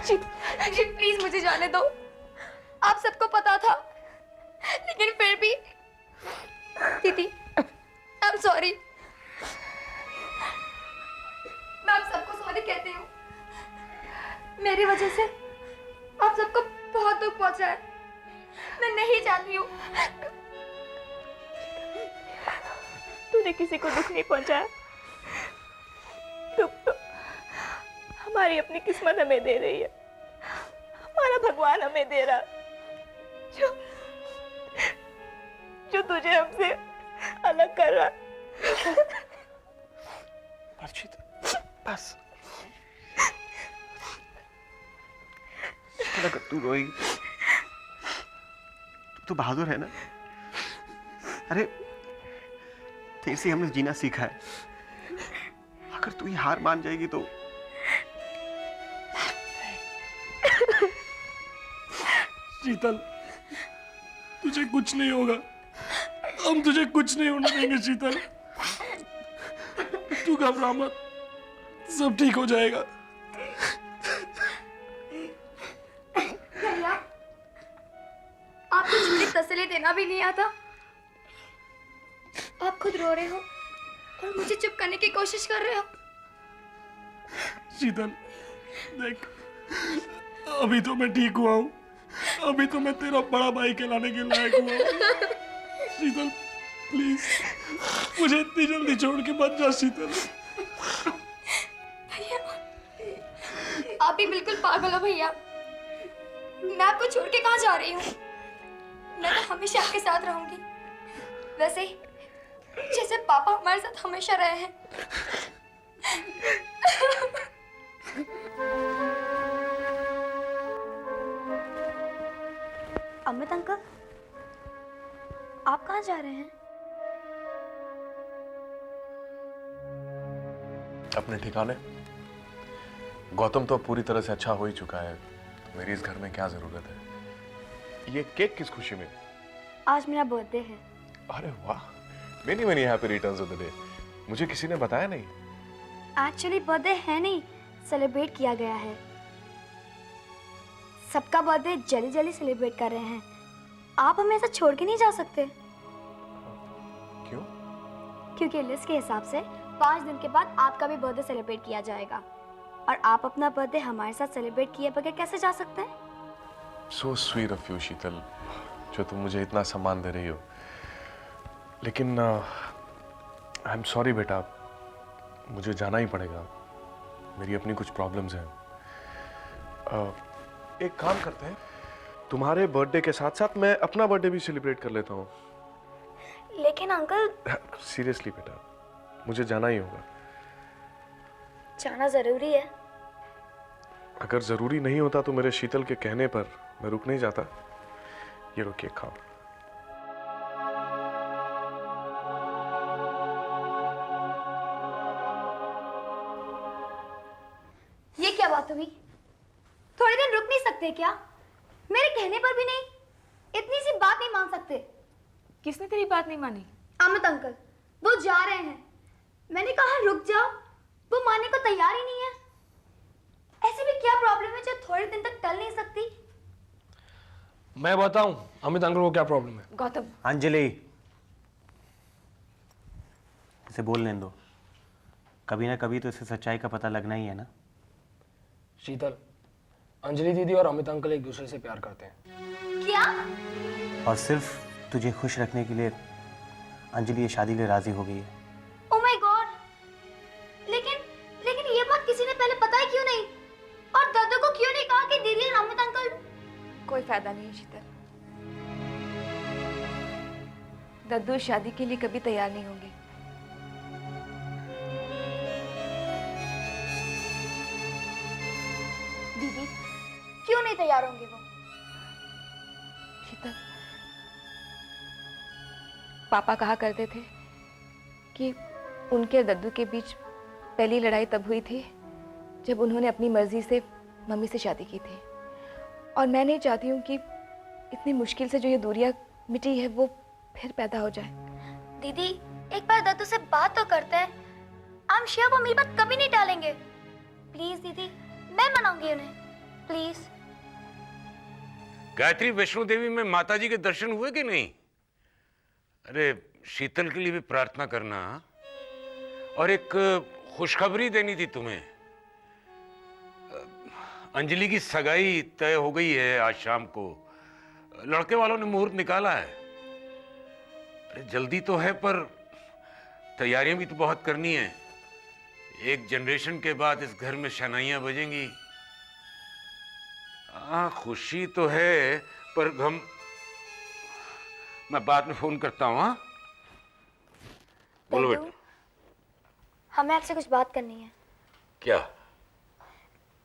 जी please मुझे जाने दो। आप सबको पता था, लेकिन फिर भी दीदी आई एम सॉरी। मैं आप सबको सॉरी कहती हूँ। मेरी वजह से आप सबको बहुत दुख पहुंचा है। मैं नहीं चाहती हूँ। तूने किसी को दुख नहीं पहुंचाया। दुख तो हमारी अपनी किस्मत हमें दे रही है, हमारा भगवान हमें दे रहा, जो तुझे हमसे अलग कर रहा। बस अगर तू रोएगी, तू बहादुर है ना। अरे तेरे से हमने जीना सीखा है। अगर तू ही हार मान जाएगी तो शीतल, तुझे कुछ नहीं होगा। हम तुझे कुछ नहीं होने देंगे शीतल। तू घबरा मत, सब ठीक हो जाएगा। भैया, आपको झूठी तसल्ली देना भी नहीं आता। आप खुद रो रहे हो और मुझे चुप करने की कोशिश कर रहे हो। शीतल देख, अभी तो मैं ठीक हुआ हूँ। अभी तो मैं तेरा बड़ा भाई कहलाने के लायक हुआ हूँ। शीतल प्लीज मुझे इतनी जल्दी छोड़ के मत जा शीतल। भैया, आप भी बिल्कुल पागल हो भैया। मैं आपको छोड़ के कहाँ जा रही हूँ? मैं तो हमेशा आपके साथ रहूंगी, वैसे ही जैसे पापा हमारे साथ हमेशा रहे हैं। अमित अंकल, आप कहाँ जा रहे हैं? अपने ठिकाने। गौतम तो पूरी तरह से अच्छा हो ही चुका है, तो मेरी इस घर में क्या जरूरत है। ये केक किस खुशी में? आज मेरा बर्थडे है। अरे वाह, many many happy returns of the day. मुझे किसी ने बताया नहीं। एक्चुअली बर्थडे है नहीं, सेलिब्रेट किया गया है। सबका बर्थडे जल्दी जल्दी सेलिब्रेट कर रहे हैं। आप हमें ऐसा छोड़ के नहीं जा सकते। क्यों? क्योंकि लिस्ट के हिसाब से 5 दिन के बाद आपका भी बर्थडे सेलिब्रेट किया जाएगा, और आप अपना बर्थडे हमारे साथ सेलिब्रेट किए बगैर कैसे जा सकते हैं? सो स्वीट ऑफ यू शीतल, जो तुम मुझे इतना सम्मान दे रही हो। लेकिन आई एम सॉरी बेटा, मुझे जाना ही पड़ेगा। मेरी अपनी कुछ प्रॉब्लम्स हैं। एक काम करते हैं, तुम्हारे बर्थडे के साथ साथ मैं अपना बर्थडे भी सेलिब्रेट कर लेता हूँ। लेकिन अंकल, सीरियसली बेटा, मुझे जाना ही होगा। जाना जरूरी है। अगर जरूरी नहीं होता तो मेरे शीतल के कहने पर मैं रुक नहीं जाता। ये लो केक खाओ। ये क्या बात हुई? थोड़ी देर रुक नहीं सकते क्या? मेरे कहने पर भी नहीं? इतनी सी बात नहीं मान सकते? किसने तेरी बात नहीं मानी? अमित अंकल, वो जा रहे हैं। मैंने कहा रुक जाओ, वो मानने को तैयार ही नहीं है। ऐसे भी क्या प्रॉब्लम है जो थोड़े दिन तक टल नहीं सकती? मैं बताऊं अमित अंकल को क्या प्रॉब्लम है। गौतम, अंजलि, इसे बोलने दो। कभी ना कभी तो इसे सच्चाई का पता लगना ही है ना। शीतल, अंजलि दीदी और अमित अंकल एक दूसरे से प्यार करते हैं। क्या? और सिर्फ तुझे खुश रखने के लिए अंजलि ये शादी के लिए राजी हो गई है। Oh my God! लेकिन ये बात किसी ने पहले बताई क्यों नहीं? और दादू को क्यों नहीं कहा कि दीदी और अमित अंकल? कोई फायदा नहीं है शीतल। दद्दू शादी के लिए कभी तैयार नहीं होंगे। दीदी क्यों नहीं तैयार होंगे वो? शीतल, पापा कहा करते थे कि उनके और दद्दू के बीच पहली लड़ाई तब हुई थी जब उन्होंने अपनी मर्जी से मम्मी से शादी की थी। और मैं नहीं चाहती हूँ कि इतनी मुश्किल से जो ये दूरियां मिटी है वो फिर पैदा हो जाए। दीदी एक बार दद्दू से बात तो करते हैं। आई एम श्योर वो मेरी बात कभी नहीं टालेंगे। प्लीज दीदी, मैं मनाऊंगी उन्हें, प्लीज। गायत्री, वैष्णो देवी में माता जी के दर्शन हुए कि नहीं? अरे शीतल के लिए भी प्रार्थना करना। और एक खुशखबरी देनी थी तुम्हें। अंजलि की सगाई तय हो गई है आज शाम को। लड़के वालों ने मुहूर्त निकाला है। अरे जल्दी तो है, पर तैयारियां भी तो बहुत करनी है। एक जनरेशन के बाद इस घर में शहनाइयां बजेंगी। हाँ, खुशी तो है, पर मैं बाद में फोन करता हूँ। हाँ, बोलो दद्दू, बेटा। हमें आपसे कुछ बात करनी है। क्या?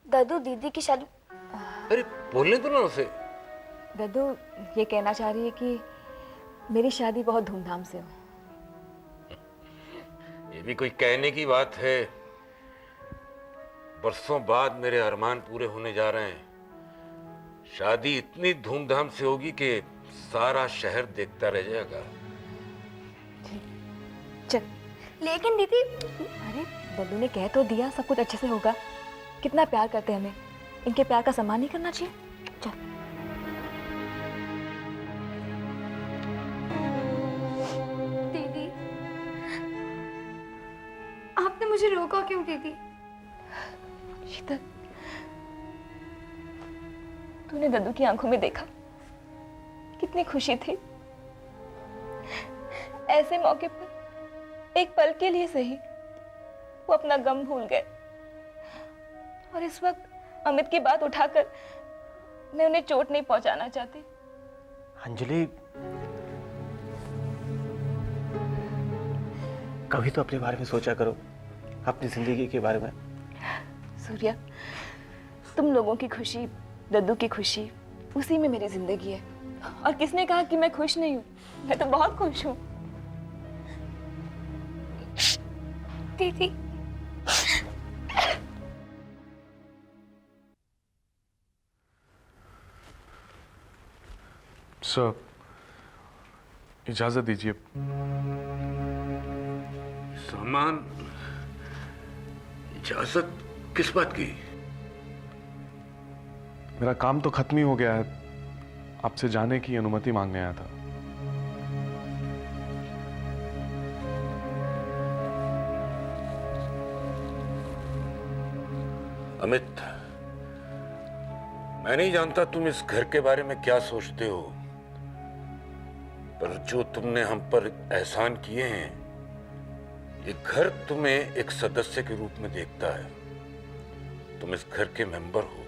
दद्दू, दीदी की शादी। अरे बोलने दो ना उसे। दद्दू ये कहना चाह रही है कि मेरी शादी बहुत धूमधाम से हो। ये भी कोई कहने की बात है? बरसों बाद मेरे अरमान पूरे होने जा रहे हैं। शादी इतनी धूमधाम से होगी कि सारा शहर देखता रह जाएगा। चल। लेकिन दीदी। अरे दद्दू ने कह तो दिया सब कुछ अच्छे से होगा। कितना प्यार करते हैं हमें, इनके प्यार का सम्मान नहीं करना चाहिए? चल। दीदी, आपने मुझे रोका क्यों दीदी? शीतल, तूने दद्दू की आंखों में देखा कितनी खुशी थी। ऐसे मौके पर एक पल के लिए सही वो अपना गम भूल गए, और इस वक्त अमित की बात उठाकर मैं उन्हें चोट नहीं पहुंचाना चाहती। अंजलि, कभी तो अपने बारे में सोचा करो, अपनी जिंदगी के बारे में। सूर्या, तुम लोगों की खुशी, दद्दू की खुशी, उसी में मेरी जिंदगी है। और किसने कहा कि मैं खुश नहीं हूँ? मैं तो बहुत खुश हूँ। दीदी, सर, इजाजत दीजिए। सामान? इजाजत किस बात की? मेरा काम तो खत्म ही हो गया है, आपसे जाने की अनुमति मांगने आया था। अमित, मैं नहीं जानता तुम इस घर के बारे में क्या सोचते हो, पर जो तुमने हम पर एहसान किए हैं, ये घर तुम्हें एक सदस्य के रूप में देखता है। तुम इस घर के मेंबर हो।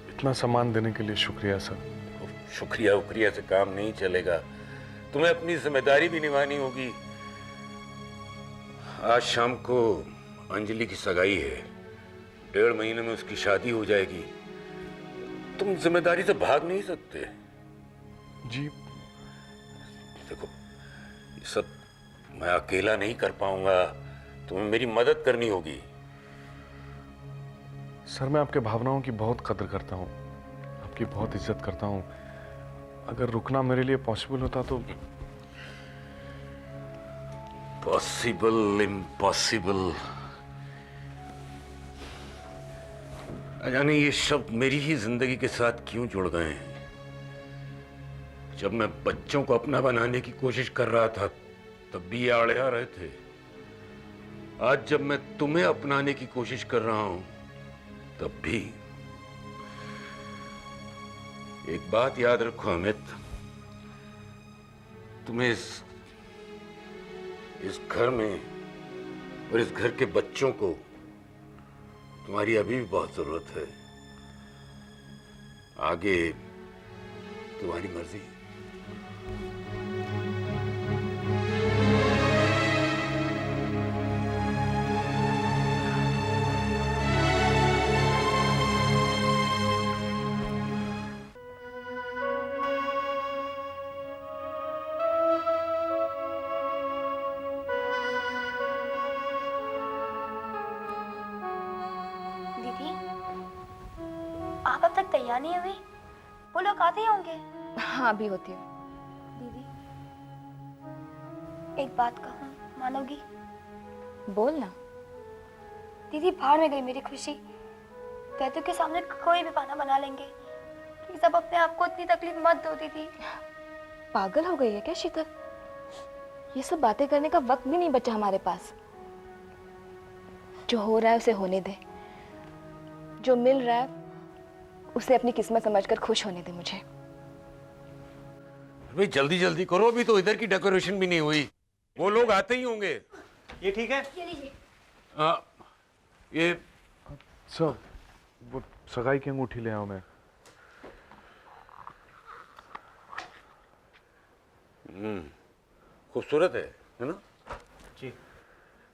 इतना सम्मान देने के लिए शुक्रिया सर। शुक्रिया उक्रिया से काम नहीं चलेगा, तुम्हें अपनी जिम्मेदारी भी निभानी होगी। आज शाम को अंजलि की सगाई है, 1.5 महीने में उसकी शादी हो जाएगी। तुम जिम्मेदारी से भाग नहीं सकते। जी। देखो, ये सब मैं अकेला नहीं कर पाऊंगा, तुम्हें मेरी मदद करनी होगी। सर, मैं आपके भावनाओं की बहुत कदर करता हूँ, आपकी बहुत इज्जत करता हूँ। अगर रुकना मेरे लिए पॉसिबल होता तो। पॉसिबल, इम्पॉसिबल, जाने ये शब्द मेरी ही जिंदगी के साथ क्यों जुड़ गए हैं। जब मैं बच्चों को अपना बनाने की कोशिश कर रहा था, तब भी ये आड़े आ रहे थे। आज जब मैं तुम्हें अपनाने की कोशिश कर रहा हूं, तब भी। एक बात याद रखो अमित, तुम्हें इस घर में और इस घर के बच्चों को तुम्हारी अभी भी बहुत जरूरत है। आगे तुम्हारी मर्जी। दीदी, आप अब तक तैयार नहीं हुई? वो लोग आते ही होंगे। हाँ, अभी होती हूँ। दीदी, एक बात कहूँ, मानोगी? बोल ना। दीदी बाहर में गई मेरी खुशी। वैद्य के सामने कोई भी बहाना बना लेंगे। प्लीज अब अपने आप को इतनी तकलीफ मत दो दीदी। पागल हो गई है क्या शीतल? ये सब बातें करने का वक्त भी नहीं बचा हमारे पास। जो हो रहा है उसे होने दे, जो मिल रहा है उसे अपनी किस्मत समझकर खुश होने दे मुझे। भाई जल्दी जल्दी करो, अभी तो इधर की डेकोरेशन भी नहीं हुई, वो लोग आते ही होंगे। ये ठीक है? ये लीजिए। ये सर, वो सगाई की अंगूठी ले आओ। मैं खूबसूरत है ना? जी।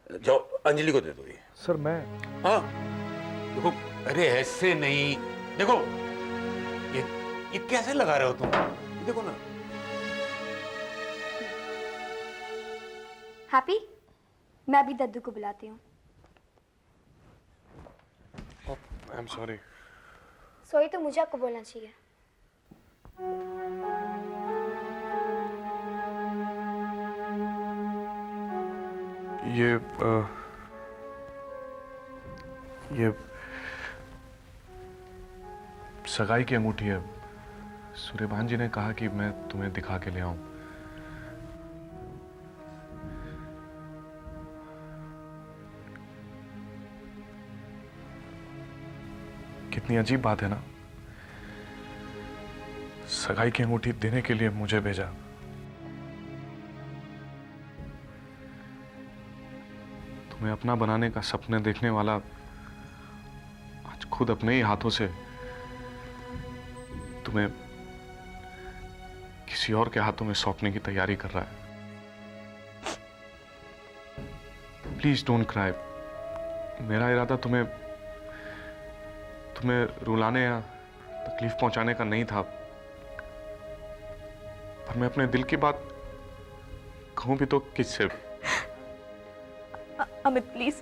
जाओ अंजलि को दे दो ये। सर मैं हाँ देखो, अरे ऐसे नहीं, देखो ये कैसे लगा रहे हो तुम? ये देखो ना। हैप्पी, मैं अभी दद्दू को बुलाती हूँ। I am sorry. सॉरी तो मुझे आपको बोलना चाहिए। ये सगाई की अंगूठी है। सूर्यभान जी ने कहा कि मैं तुम्हें दिखा के ले आऊं। कितनी अजीब बात है ना, सगाई की अंगूठी देने के लिए मुझे भेजा। तुम्हें अपना बनाने का सपने देखने वाला आज खुद अपने ही हाथों से तुम्हें किसी और के हाथों में सौंपने की तैयारी कर रहा है। Please don't cry. मेरा इरादा तुम्हें रुलाने या तकलीफ पहुंचाने का नहीं था, पर मैं अपने दिल की बात कहूं भी तो किससे? अमित प्लीज,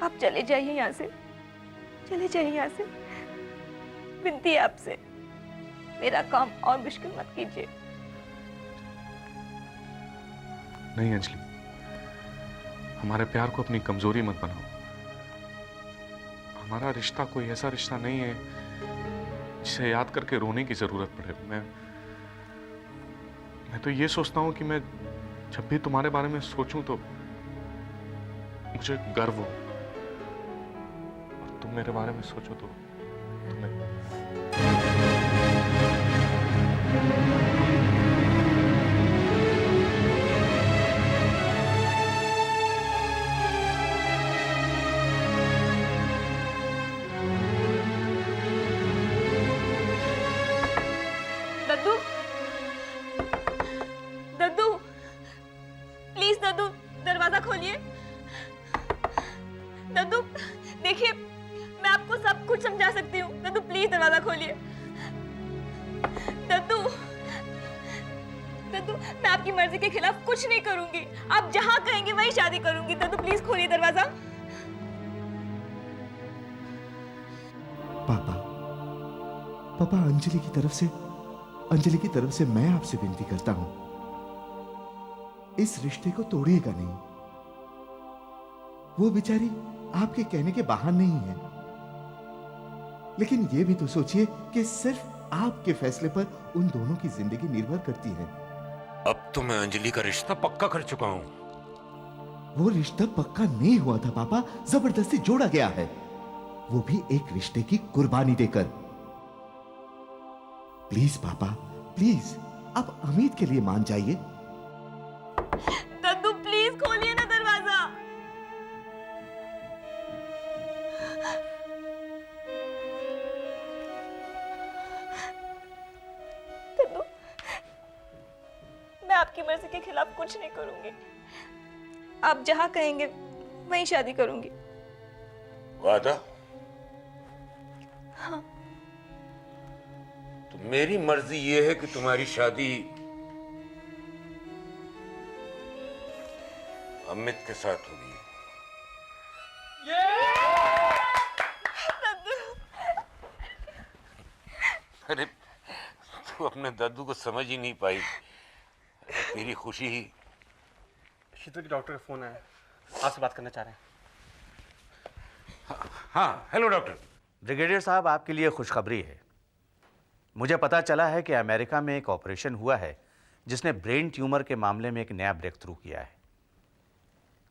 आप चले जाइए यहाँ से, चले जाइए यहाँ से। विनती है आपसे, मेरा काम और मुश्किल मत कीजिए। नहीं अंजलि, हमारे प्यार को अपनी कमजोरी मत बनाओ। हमारा रिश्ता कोई ऐसा रिश्ता नहीं है जिसे याद करके रोने की जरूरत पड़े। मैं तो ये सोचता हूं कि मैं जब भी तुम्हारे बारे में सोचूं तो मुझे गर्व हो, और तुम मेरे बारे में सोचो तो तुम्हें। दद्दू, दद्दू, प्लीज दद्दू, दरवाजा खोलिए। दद्दू देखिए, मैं आपको सब कुछ समझा सकती हूँ। दद्दू प्लीज दरवाजा खोलिए। दद्दू, दद्दू मैं आपकी मर्जी के खिलाफ कुछ नहीं करूंगी। आप जहाँ कहेंगे वहीं शादी करूंगी। दद्दू प्लीज खोलिए दरवाजा। पापा अंजलि की तरफ से मैं आपसे विनती करता हूं, इस रिश्ते को तोड़िएगा नहीं। वो बेचारी आपके कहने के बाहर नहीं है, लेकिन ये भी तो सोचिए कि सिर्फ आपके फैसले पर उन दोनों की जिंदगी निर्भर करती है। अब तो मैं अंजलि का रिश्ता पक्का कर चुका हूं। वो रिश्ता पक्का नहीं हुआ था पापा, जबरदस्ती जोड़ा गया है, वो भी एक रिश्ते की कुर्बानी देकर। प्लीज पापा, प्लीज आप अमित के लिए मान जाइए। दद्दू प्लीज खोलिए ना दरवाजा। दद्दू, मैं आपकी मर्जी के खिलाफ कुछ नहीं करूंगी। आप जहां कहेंगे वहीं शादी करूंगी। वादा? हाँ। तो मेरी मर्जी ये है कि तुम्हारी शादी अमित के साथ होगी। अरे तू अपने दादू को समझ ही नहीं पाई। तेरी खुशी ही। शीतल के डॉक्टर का फोन आया, आपसे बात करना चाह रहे हैं। हाँ, हेलो डॉक्टर। ब्रिगेडियर साहब, आपके लिए खुशखबरी है। मुझे पता चला है कि अमेरिका में एक ऑपरेशन हुआ है जिसने ब्रेन ट्यूमर के मामले में एक नया ब्रेक थ्रू किया है।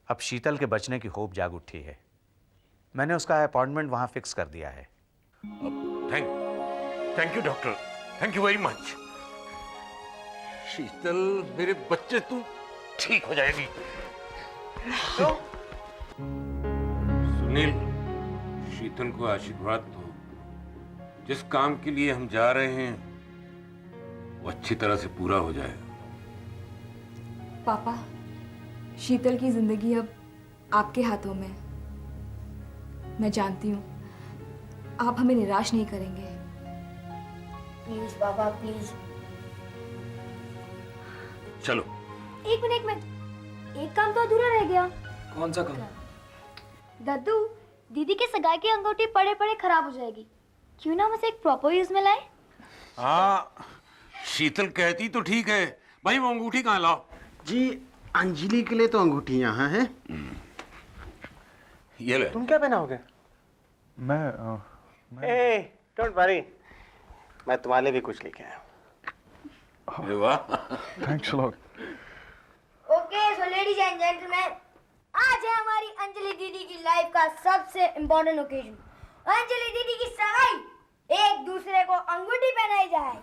अब शीतल के बचने की होप जाग उठी है। मैंने उसका अपॉइंटमेंट वहां फिक्स कर दिया है। Thank you doctor, thank you very much. Sheetal, मेरे बच्चे, तू ठीक हो जाएगी। सुनील, शीतल को आशीर्वाद दो। जिस काम के लिए हम जा रहे हैं वो अच्छी तरह से पूरा हो जाए। पापा, शीतल की जिंदगी अब आपके हाथों में है। मैं जानती हूँ आप हमें निराश नहीं करेंगे। प्लीज पापा प्लीज। चलो। एक मिनट, एक काम तो अधूरा रह गया। कौन सा काम? दद्दू, दीदी के सगाई की अंगूठी पड़े पड़े खराब हो जाएगी, क्यों ना हम उसे एक प्रॉपर यूज में लाए? हाँ, शीतल कहती तो ठीक है। भाई वो अंगूठी कहाँ लाओ? जी, अंजलि के लिए तो अंगूठी यहाँ है। ये ले। तुम क्या पहनाओगे? मैं डोंट वरी, मैं तुम्हारे लिए भी कुछ लेके आया हूँ। अरे वाह। Thanks a lot. Okay, so ladies and gentleman, आज है हमारी अंजलि दीदी की लाइफ का सबसे इम्पोर्टेंट ओकेजन। अंजलि दीदी की सगाई, एक दूसरे को अंगूठी पहनाई जाए।